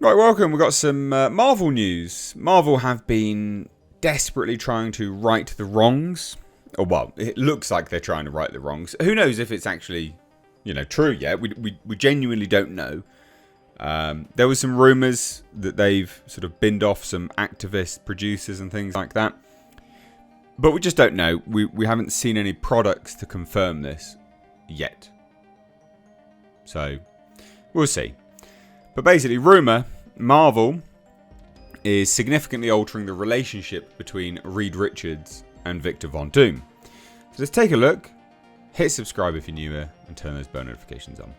Right, welcome. We've got some Marvel news. Marvel have been desperately trying to right the wrongs. Or, well, it looks like they're trying to right the wrongs. Who knows if it's actually, true yet. We genuinely don't know. There was some rumours that they've sort of binned off some activist producers and things like that. But we just don't know. We haven't seen any products to confirm this yet. So, we'll see. But basically, rumour, Marvel is significantly altering the relationship between Reed Richards and Victor Von Doom. So let's take a look, hit subscribe if you're new here, and turn those bell notifications on.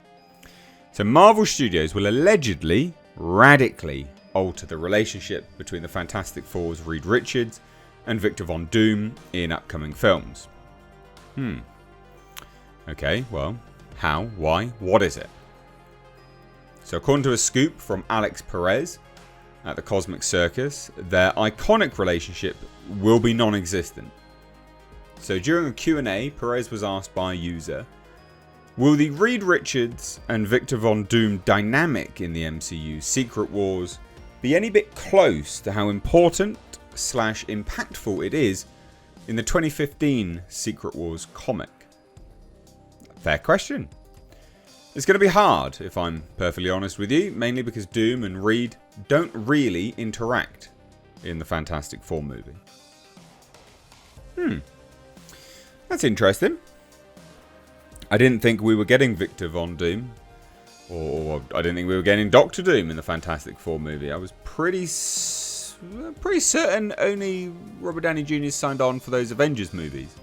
So Marvel Studios will allegedly radically alter the relationship between the Fantastic Four's Reed Richards and Victor Von Doom in upcoming films. Okay, well, how, why, what is it? So according to a scoop from Alex Perez at the Cosmic Circus, their iconic relationship will be non-existent. So during a Q&A, Perez was asked by a user, will the Reed Richards and Victor Von Doom dynamic in the MCU Secret Wars be any bit close to how important / impactful it is in the 2015 Secret Wars comic? Fair question. It's going to be hard, if I'm perfectly honest with you, mainly because Doom and Reed don't really interact in the Fantastic Four movie. That's interesting. I didn't think we were getting Victor Von Doom, or I didn't think we were getting Doctor Doom in the Fantastic Four movie. I was pretty certain only Robert Downey Jr. signed on for those Avengers movies.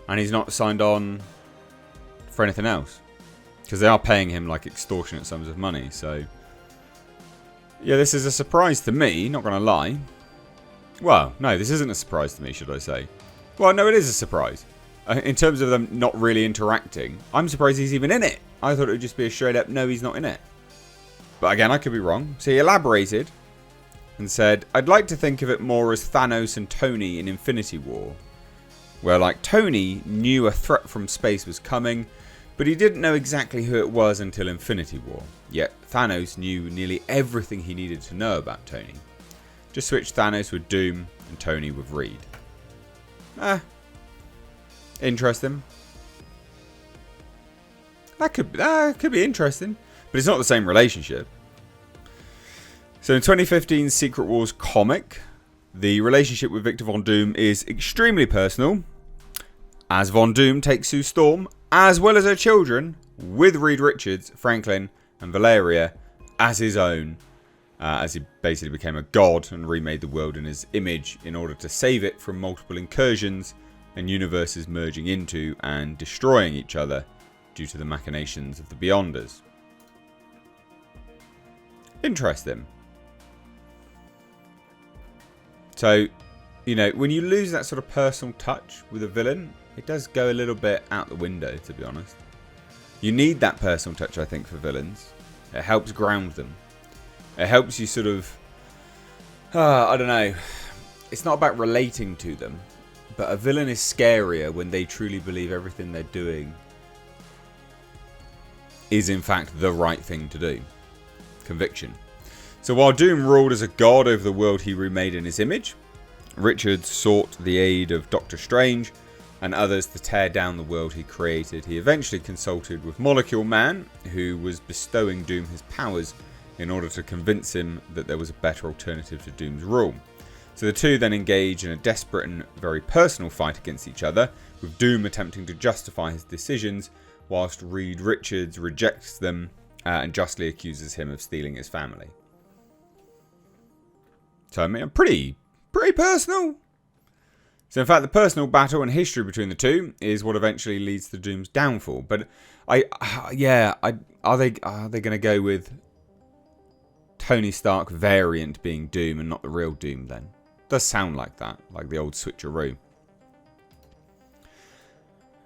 And he's not signed on for anything else, because they are paying him like extortionate sums of money. So yeah, this is a surprise to me, not gonna lie. Well, no, this isn't a surprise to me, should I say. Well, no, it is a surprise in terms of them not really interacting. I'm surprised he's even in it. I thought it would just be a straight up no, he's not in it. But again, I could be wrong. So he elaborated and said, I'd like to think of it more as Thanos and Tony in Infinity War, where like Tony knew a threat from space was coming, but he didn't know exactly who it was until Infinity War. Yet Thanos knew nearly everything he needed to know about Tony. Just switch Thanos with Doom and Tony with Reed. Interesting. That could be interesting, but it's not the same relationship. So in 2015's Secret Wars comic, the relationship with Victor Von Doom is extremely personal, as Von Doom takes Sue Storm, as well as her children, with Reed Richards, Franklin, and Valeria as his own, as he basically became a god and remade the world in his image in order to save it from multiple incursions and universes merging into and destroying each other due to the machinations of the Beyonders. Interesting. So, when you lose that sort of personal touch with a villain, it does go a little bit out the window, to be honest. You need that personal touch, I think, for villains. It helps ground them. It helps you sort of, I don't know. It's not about relating to them, but a villain is scarier when they truly believe everything they're doing is in fact the right thing to do. Conviction. So while Doom ruled as a god over the world he remade in his image, Richards sought the aid of Doctor Strange and others to tear down the world he created. He eventually consulted with Molecule Man, who was bestowing Doom his powers in order to convince him that there was a better alternative to Doom's rule. So the two then engage in a desperate and very personal fight against each other, with Doom attempting to justify his decisions, whilst Reed Richards rejects them and justly accuses him of stealing his family. So, I mean, pretty personal. So, in fact, the personal battle and history between the two is what eventually leads to Doom's downfall. But, are they going to go with Tony Stark variant being Doom and not the real Doom then? Does sound like that, like the old switcheroo.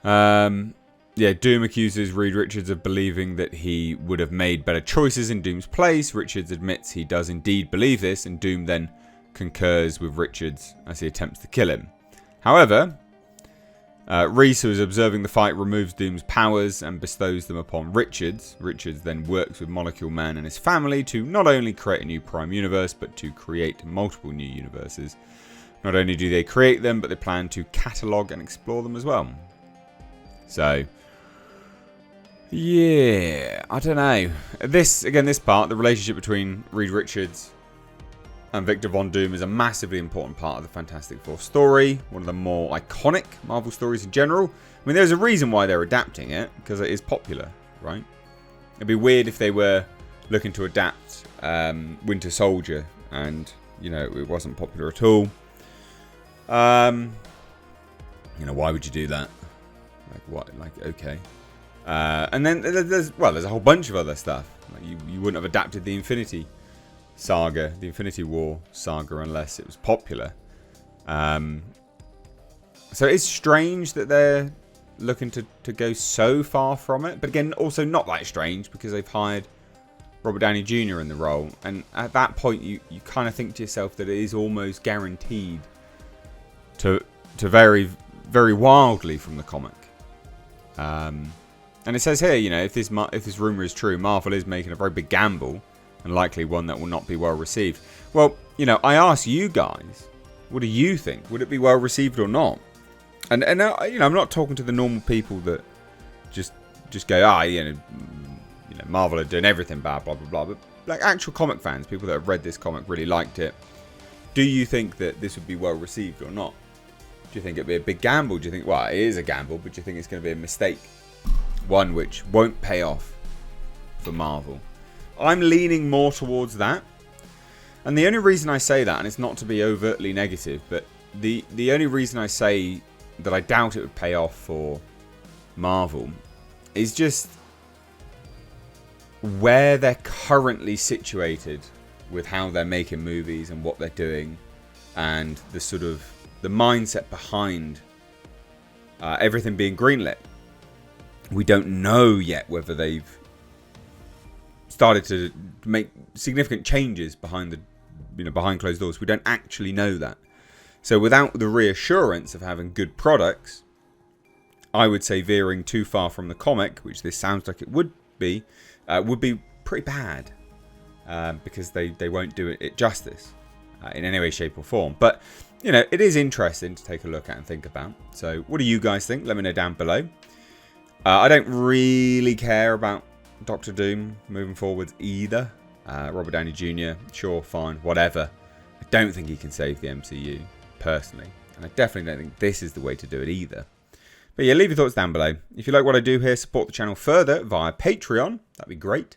Doom accuses Reed Richards of believing that he would have made better choices in Doom's place. Richards admits he does indeed believe this, and Doom then concurs with Richards as he attempts to kill him. However, Reese, who is observing the fight, removes Doom's powers and bestows them upon Richards. Richards then works with Molecule Man and his family to not only create a new Prime Universe, but to create multiple new universes. Not only do they create them, but they plan to catalogue and explore them as well. So, yeah, I don't know. This part, the relationship between Reed Richards and Victor Von Doom is a massively important part of the Fantastic Four story. One of the more iconic Marvel stories in general. I mean, there's a reason why they're adapting it, because it is popular, right? It'd be weird if they were looking to adapt Winter Soldier and, you know, it wasn't popular at all. You know, why would you do that? Like, what? Like, okay. And then there's a whole bunch of other stuff. Like you wouldn't have adapted the Infinity Saga, the Infinity War saga, unless it was popular. So it's strange that they're looking to go so far from it. But again, also not that strange because they've hired Robert Downey Jr. in the role. And at that point, you kind of think to yourself that it is almost guaranteed to vary very wildly from the comic. And it says here, you know, if this rumor is true, Marvel is making a very big gamble, and likely one that will not be well received. Well, you know, I ask you guys, what do you think? Would it be well received or not? And you know, I'm not talking to the normal people that just go, you know, Marvel are doing everything bad, blah blah blah. But like actual comic fans, people that have read this comic, really liked it. Do you think that this would be well received or not? Do you think it'd be a big gamble? Do you think, well, it is a gamble, but do you think it's going to be a mistake? One which won't pay off for Marvel. I'm leaning more towards that. And the only reason I say that, and it's not to be overtly negative, but the only reason I say that I doubt it would pay off for Marvel is just where they're currently situated with how they're making movies and what they're doing, and the sort of the mindset behind everything being greenlit. We don't know yet whether they've started to make significant changes behind closed doors. We don't actually know that. So without the reassurance of having good products, I would say veering too far from the comic, which this sounds like it would be pretty bad, because they won't do it justice in any way, shape or form. But, you know, it is interesting to take a look at and think about. So what do you guys think? Let me know down below. I don't really care about Doctor Doom moving forwards either. Robert Downey Jr., sure, fine, whatever. I don't think he can save the MCU, personally. And I definitely don't think this is the way to do it either. But yeah, leave your thoughts down below. If you like what I do here, support the channel further via Patreon. That'd be great.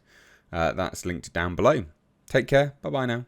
That's linked down below. Take care. Bye-bye now.